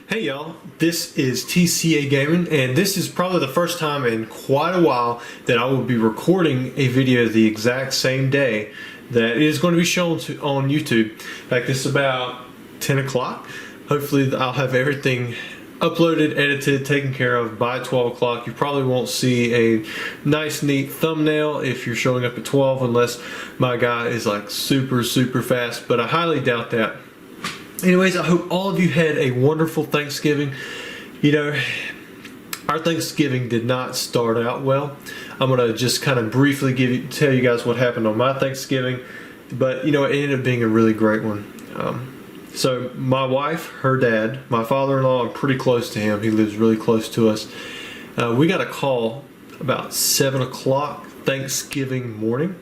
Hey y'all, this is TCA Gaming, and this is probably the first time in quite a while that I will be recording a video the exact same day that it is going to be shown on YouTube. In fact, this is about 10 o'clock. Hopefully I'll have everything uploaded, edited, taken care of by 12 o'clock. You probably won't see a nice neat thumbnail if you're showing up at 12 unless my guy is like super fast, but I highly doubt that. Anyways, I hope all of you had a wonderful Thanksgiving. You know, our Thanksgiving did not start out well. I'm going to just kind of briefly tell you guys what happened on my Thanksgiving, but you know, it ended up being a really great one. So my wife, her dad, my father-in-law, I'm pretty close to him. He lives really close to us. We got a call about 7 o'clock Thanksgiving morning,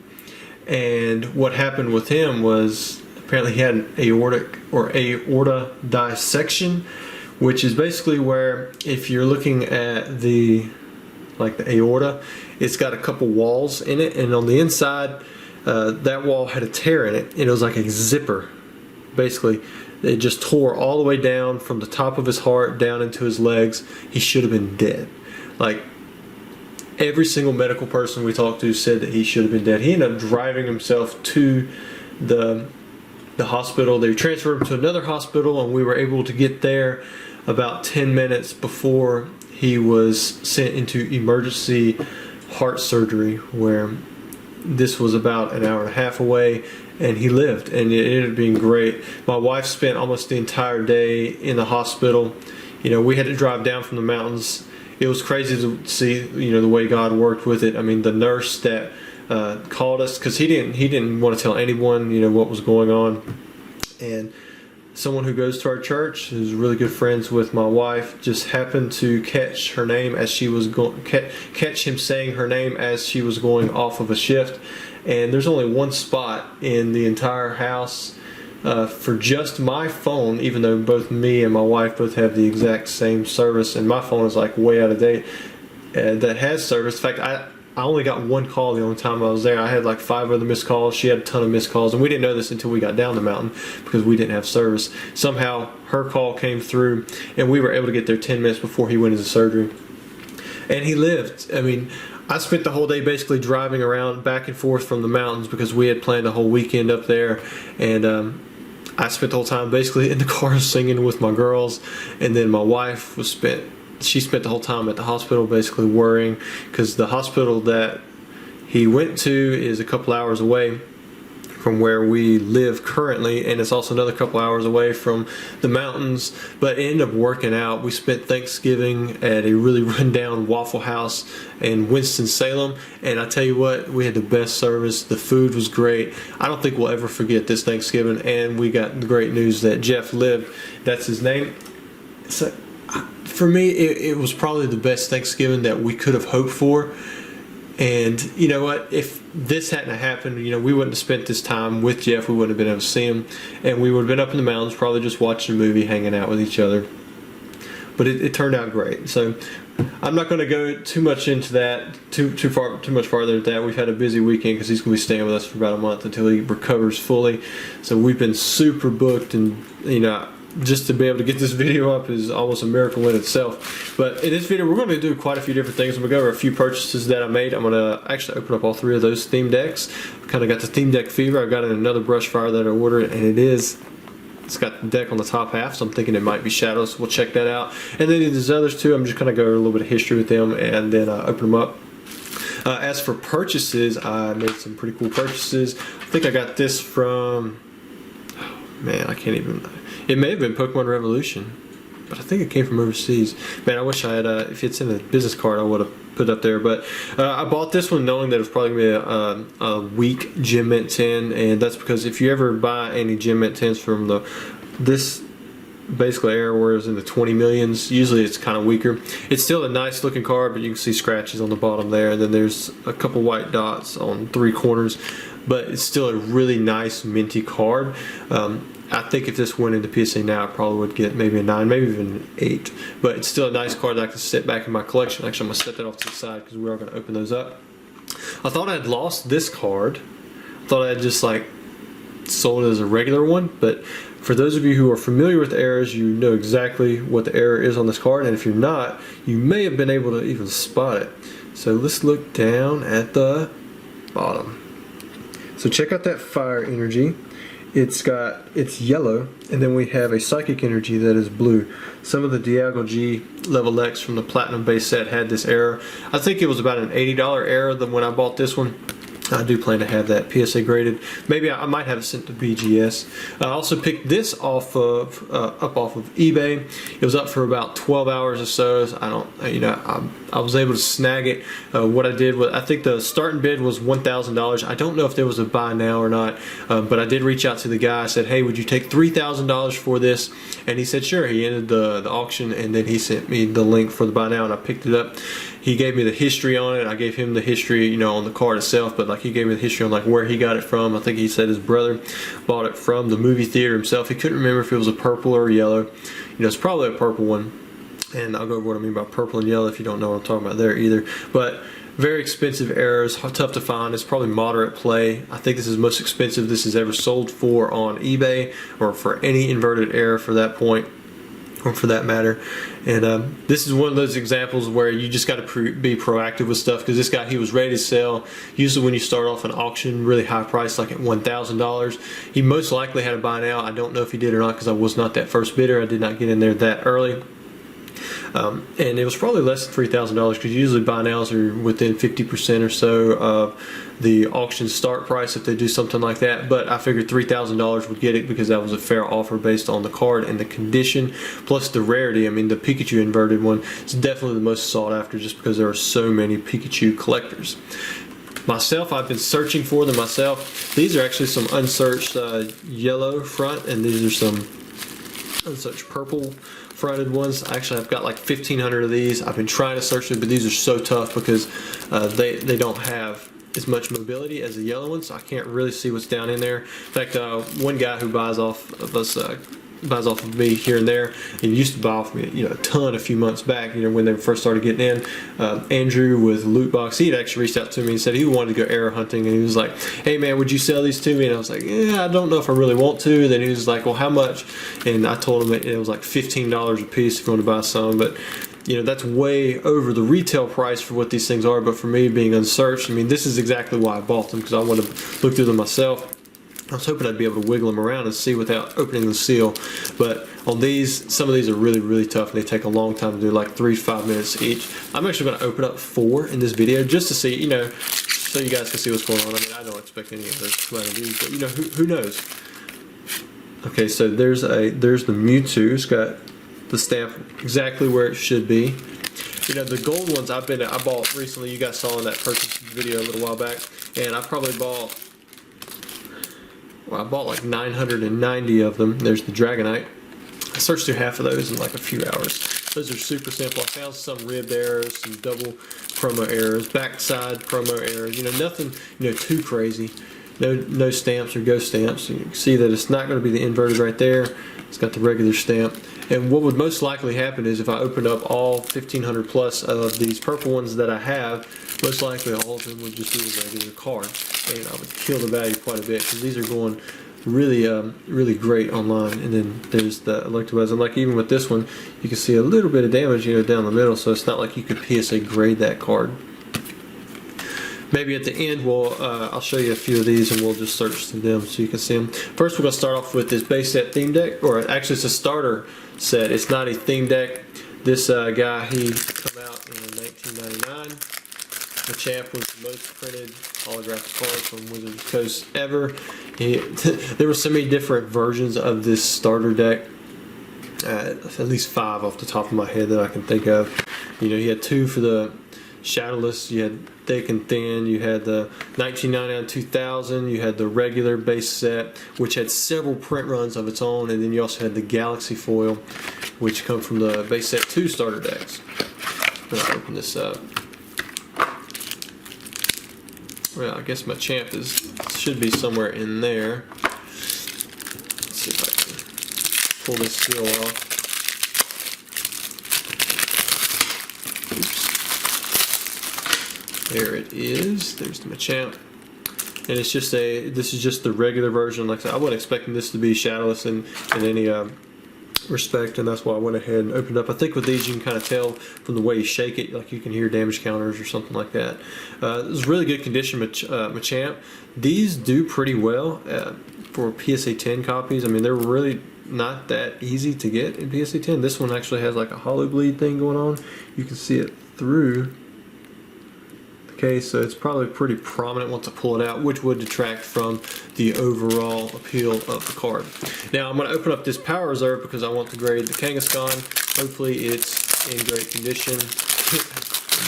and what happened with him was apparently he had an aorta dissection, which is basically where if you're looking at the aorta, it's got a couple walls in it, and on the inside that wall had a tear in it, and it was like a zipper. Basically, it just tore all the way down from the top of his heart down into his legs. He should have been dead. Like, every single medical person we talked to said that he should have been dead. He ended up driving himself to the hospital. They transferred him to another hospital, and we were able to get there about 10 minutes before he was sent into emergency heart surgery, where this was about an hour and a half away, and he lived, and it ended up being great. My wife spent almost the entire day in the hospital. You know, we had to drive down from the mountains. It was crazy to see, you know, the way God worked with it. I mean, the nurse that called us, because he didn't want to tell anyone, you know, what was going on, and someone who goes to our church, who's really good friends with my wife, just happened to catch her name as she was catch him saying her name as she was going off of a shift. And there's only one spot in the entire house for just my phone, even though both me and my wife both have the exact same service, and my phone is like way out of date, that has service. In fact, I only got one call the only time I was there. I had like 5 other missed calls. She had a ton of missed calls, and we didn't know this until we got down the mountain because we didn't have service. Somehow her call came through, and we were able to get there 10 minutes before he went into surgery. And he lived. I mean, I spent the whole day basically driving around back and forth from the mountains because we had planned a whole weekend up there, and I spent the whole time basically in the car singing with my girls, and then my wife she spent the whole time at the hospital basically worrying, because the hospital that he went to is a couple hours away from where we live currently, and it's also another couple hours away from the mountains, but it ended up working out. We spent Thanksgiving at a really rundown Waffle House in Winston-Salem, and I tell you what, we had the best service. The food was great. I don't think we'll ever forget this Thanksgiving, and we got the great news that Jeff lived. That's his name. So for me, it was probably the best Thanksgiving that we could have hoped for. And you know what? If this hadn't happened, you know, we wouldn't have spent this time with Jeff. We wouldn't have been able to see him, and we would have been up in the mountains, probably just watching a movie, hanging out with each other. But it turned out great. So I'm not going to go too much into that, too much farther than that. We've had a busy weekend because he's going to be staying with us for about a month until he recovers fully. So we've been super booked, and you know, just to be able to get this video up is almost a miracle in itself. But in this video, we're going to do quite a few different things. I'm going to go over a few purchases that I made. I'm going to actually open up all 3 of those theme decks. I've kind of got the theme deck fever. I've got another Brushfire that I ordered, and it's got the deck on the top half, so I'm thinking it might be Shadows. So we'll check that out. And then there's others too. I'm just going to go over a little bit of history with them and then open them up. As for purchases, I made some pretty cool purchases. I think I got this from, oh man, I can't even. It may have been Pokemon Revolution, but I think it came from overseas. Man, I wish I had, if it's in a business card, I would have put it up there. But I bought this one knowing that it was probably going to be a weak Gem Mint 10, and that's because if you ever buy any Gem Mint 10s from this basically area where it's in the 20 millions, usually it's kind of weaker. It's still a nice looking card, but you can see scratches on the bottom there, and then there's a couple white dots on 3 corners, but it's still a really nice minty card. I think if this went into PSA now, I probably would get maybe a 9, maybe even an 8. But it's still a nice card that I can set back in my collection. Actually, I'm going to set that off to the side because we are going to open those up. I thought I had lost this card. I thought I had just like sold it as a regular one, but For those of you who are familiar with errors, you know exactly what the error is on this card, and if you're not, you may have been able to even spot it. So let's look down at the bottom. So check out that fire energy. It's yellow, and then we have a psychic energy that is blue. Some of the Dialga G Level X from the Platinum base set had this error. I think it was about an $80 error when I bought this one. I do plan to have that PSA graded. Maybe I might have it sent to BGS. I also picked this off of eBay. It was up for about 12 hours or so. I was able to snag it. What I did was, I think the starting bid was $1,000. I don't know if there was a buy now or not, but I did reach out to the guy. I said, hey, would you take $3,000 for this? And he said, sure. He ended the auction, and then he sent me the link for the buy now, and I picked it up. He gave me the history on it. I gave him the history, on the card itself, but like he gave me the history on like where he got it from. I think he said his brother bought it from the movie theater himself. He couldn't remember if it was a purple or a yellow. It's probably a purple one. And I'll go over what I mean by purple and yellow if you don't know what I'm talking about there either. But very expensive errors, tough to find. It's probably moderate play. I think this is the most expensive this is ever sold for on eBay, or for any inverted error for that point, or for that matter. And this is one of those examples where you just got to be proactive with stuff, because this guy, he was ready to sell. Usually when you start off an auction really high price, like at $1,000, he most likely had a buy now. I don't know if he did or not, because I was not that first bidder. I did not get in there that early. And it was probably less than $3,000, because usually buy nows are within 50% or so of the auction start price if they do something like that. But I figured $3,000 would get it, because that was a fair offer based on the card and the condition, plus the rarity. I mean, the Pikachu inverted one is definitely the most sought after, just because there are so many Pikachu collectors. Myself, I've been searching for them myself. These are actually some unsearched yellow front, and these are some unsearched purple fronted ones. Actually, I've got like 1,500 of these. I've been trying to search them, but these are so tough because they don't have as much mobility as the yellow ones, so I can't really see what's down in there. In fact, one guy who buys off of us, buys off of me here and there, and used to buy off me, a ton a few months back, when they first started getting in. Andrew with Loot Box, he had actually reached out to me and said he wanted to go error hunting, and he was like, hey man, would you sell these to me? And I was like, yeah, I don't know if I really want to. Then he was like, well, how much? And I told him it was like $15 a piece if you want to buy some, but that's way over the retail price for what these things are. But for me, being unsearched, this is exactly why I bought them, because I want to look through them myself. I was hoping I'd be able to wiggle them around and see without opening the seal. But on these, some of these are really, really tough, and they take a long time to do, like 3 to 5 minutes each. I'm actually going to open up 4 in this video just to see, so you guys can see what's going on. I don't expect any of those to come out of these, but who knows? Okay, so there's the Mewtwo. It's got the stamp exactly where it should be. The gold ones I bought recently. You guys saw in that purchase video a little while back, and I probably bought. Well, I bought like 990 of them. There's the Dragonite. I searched through half of those in like a few hours. Those are super simple. I found some ribbed errors, some double promo errors, backside promo errors. Nothing too crazy. No stamps or ghost stamps. You can see that it's not going to be the inverted right there. It's got the regular stamp. And what would most likely happen is if I opened up all 1,500 plus of these purple ones that I have, most likely all of them would just be a regular card, and I would kill the value quite a bit, because these are going really, really great online. And then there's the Electabuzz, and like even with this one, you can see a little bit of damage, down the middle. So it's not like you could PSA grade that card. Maybe at the end I'll show you a few of these, and we'll just search through them so you can see them. First, we're going to start off with this base set theme deck, or actually it's a starter set. It's not a theme deck. This guy, he came out in 1999. The champ was the most printed holographic card from Wizard Coast ever. There were so many different versions of this starter deck. At least 5 off the top of my head that I can think of. He had 2 for the Shadowless, you had thick and thin, you had the 1999 2000, you had the regular base set, which had several print runs of its own, and then you also had the Galaxy foil, which come from the base set 2 starter decks. I'm going to open this up. Well, I guess my champ should be somewhere in there. Let's see if I can pull this seal off. Oops. There it is. There's the Machamp. and it's just this is just the regular version. Like I said, I wasn't expecting this to be shadowless in any respect, and that's why I went ahead and opened up. I think with these you can kind of tell from the way you shake it, like you can hear damage counters or something like that. It was really good condition, Machamp. These do pretty well for PSA 10 copies. I mean, they're really not that easy to get in PSA 10. This one actually has like a hollow bleed thing going on. You can see it through the case, so it's probably pretty prominent once I pull it out, which would detract from the overall appeal of the card. Now I'm going to open up this Power Reserve because I want to grade the Kangaskhan. Hopefully it's in great condition.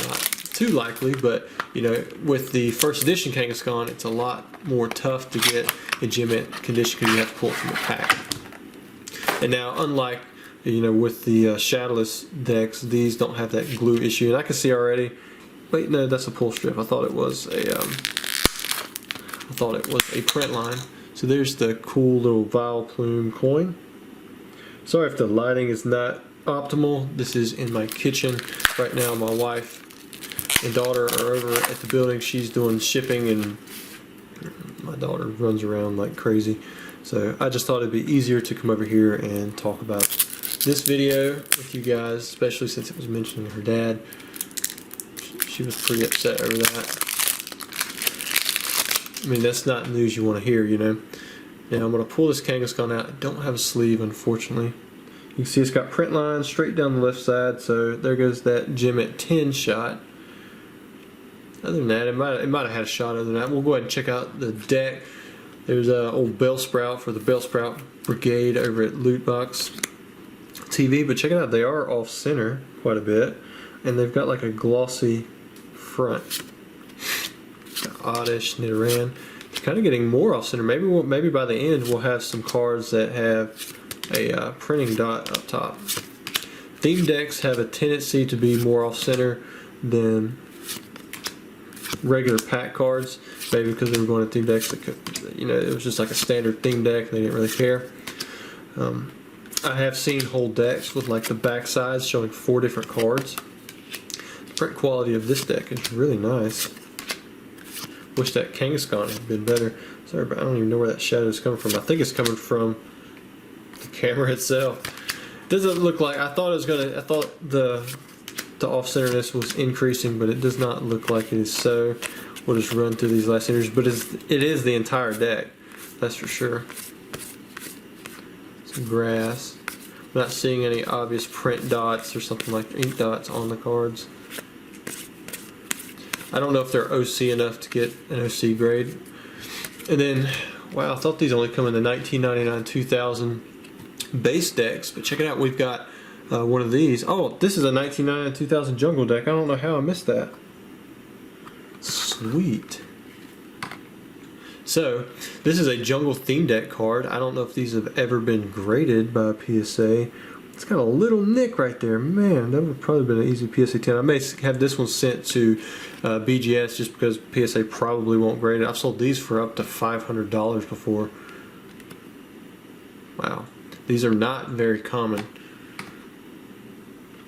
Not too likely, but you know, with the first edition Kangaskhan, it's a lot more tough to get in gem mint condition because you have to pull it from the pack. And now, unlike, you know, with the shadowless decks, these don't have that glue issue. And I can see already. Wait, no, that's a pull strip. I thought it was a print line. So there's the cool little Vile Plume coin. Sorry if the lighting is not optimal. This is in my kitchen right now. My wife and daughter are over at the building. She's doing shipping, and my daughter runs around like crazy. So I just thought it'd be easier to come over here and talk about this video with you guys, especially since it was mentioning her dad. She was pretty upset over that. I mean, that's not news you want to hear, you know. Now I'm going to pull this Kangaskhan out. I don't have a sleeve, unfortunately. You can see it's got print lines straight down the left side, so there goes that gem at 10 shot. Other than that, it might have had a shot other than that. We'll go ahead and check out the deck. There's an old Bellsprout for the Bellsprout Brigade over at Lootbox TV, but check it out, they are off center quite a bit, and they've got like a glossy front. Got Oddish, Nidoran. It's kind of getting more off center. Maybe by the end we'll have some cards that have a printing dot up top. Theme decks have a tendency to be more off center than regular pack cards, maybe because they were going to theme decks that could, you know, it was just like a standard theme deck and they didn't really care. I have seen whole decks with like the back sides showing 4 different cards. The print quality of this deck is really nice. Wish that Kangaskhan had been better. Sorry, but I don't even know where that shadow is coming from. I think it's coming from the camera itself. Doesn't look like, I thought the off-centeredness was increasing, but it does not look like it is so. We'll just run through these last entries, but it is the entire deck, that's for sure. Some grass. I'm not seeing any obvious print dots or something like ink dots on the cards. I don't know if they're OC enough to get an OC grade. And then, wow, I thought these only come in the 1999-2000 base decks, but check it out, we've got one of these. Oh, this is a 1999-2000 jungle deck. I don't know how I missed that. Sweet. So, this is a jungle theme deck card. I don't know if these have ever been graded by PSA. It's got a little nick right there. Man, that would have probably been an easy PSA 10. I may have this one sent to BGS just because PSA probably won't grade it. I've sold these for up to $500 before. Wow. These are not very common.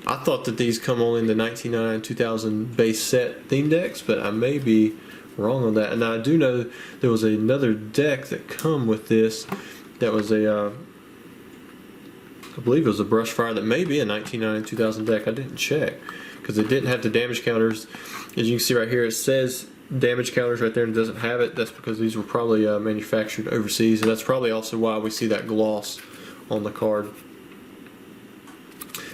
I thought that these come only in the 1999-2000 base set theme decks, but I may be wrong on that. And I do know there was another deck that come with this that was a I believe it was a Brushfire that may be a 1999-2000 deck. I didn't check because it didn't have the damage counters. As you can see right here, it says damage counters right there and it doesn't have it. That's because these were probably manufactured overseas, and that's probably also why we see that gloss on the card.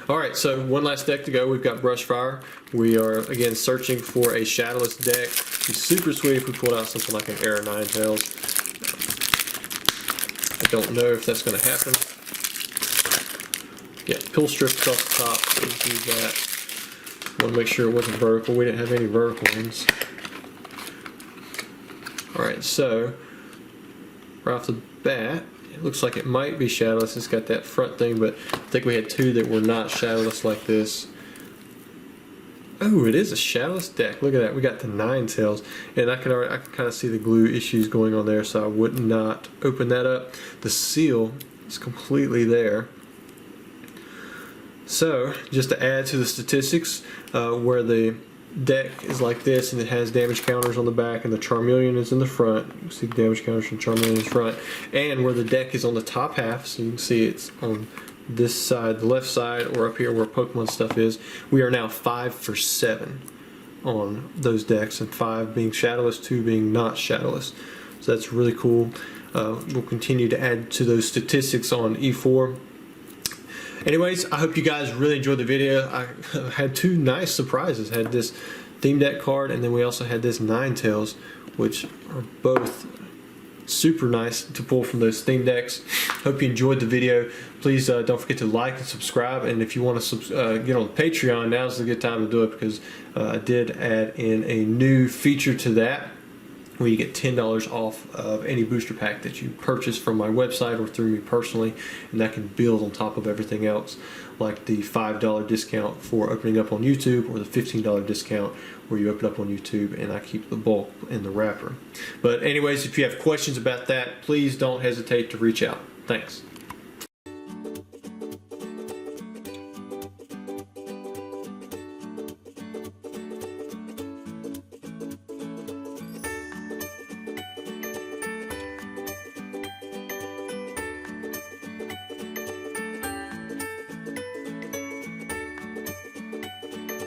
Alright, so one last deck to go. We've got Brushfire. We are, again, searching for a shadowless deck. It'd be super sweet if we pulled out something like an Era Ninetales. I don't know if that's going to happen. Yeah, pill strip across the top. Let's use that. Want to make sure it wasn't vertical. We didn't have any vertical ones. Alright, so right off the bat, it looks like it might be shadowless. It's got that front thing, but I think we had 2 that were not shadowless like this. Oh, it is a shadowless deck. Look at that. We got the Ninetales, and I can kind of see the glue issues going on there, so I would not open that up. The seal is completely there. So, just to add to the statistics, where the deck is like this, and it has damage counters on the back, and the Charmeleon is in the front. You can see the damage counters from Charmeleon in the front, and where the deck is on the top half, so you can see it's on this side, the left side, or up here where Pokemon stuff is. We are now 5 for 7 on those decks, and 5 being shadowless, 2 being not shadowless. So that's really cool. We'll continue to add to those statistics on E4. Anyways, I hope you guys really enjoyed the video. I had 2 nice surprises. Had this Theme Deck card, and then we also had this Ninetales, which are both super nice to pull from those theme decks. Hope you enjoyed the video. Please don't forget to like and subscribe, and if you want to get on Patreon, now's a good time to do it, because I did add in a new feature to that where you get $10 off of any booster pack that you purchase from my website or through me personally, and that can build on top of everything else, like the $5 discount for opening up on YouTube, or the $15 discount where you open up on YouTube and I keep the bulk in the wrapper. But anyways, if you have questions about that, please don't hesitate to reach out. Thanks.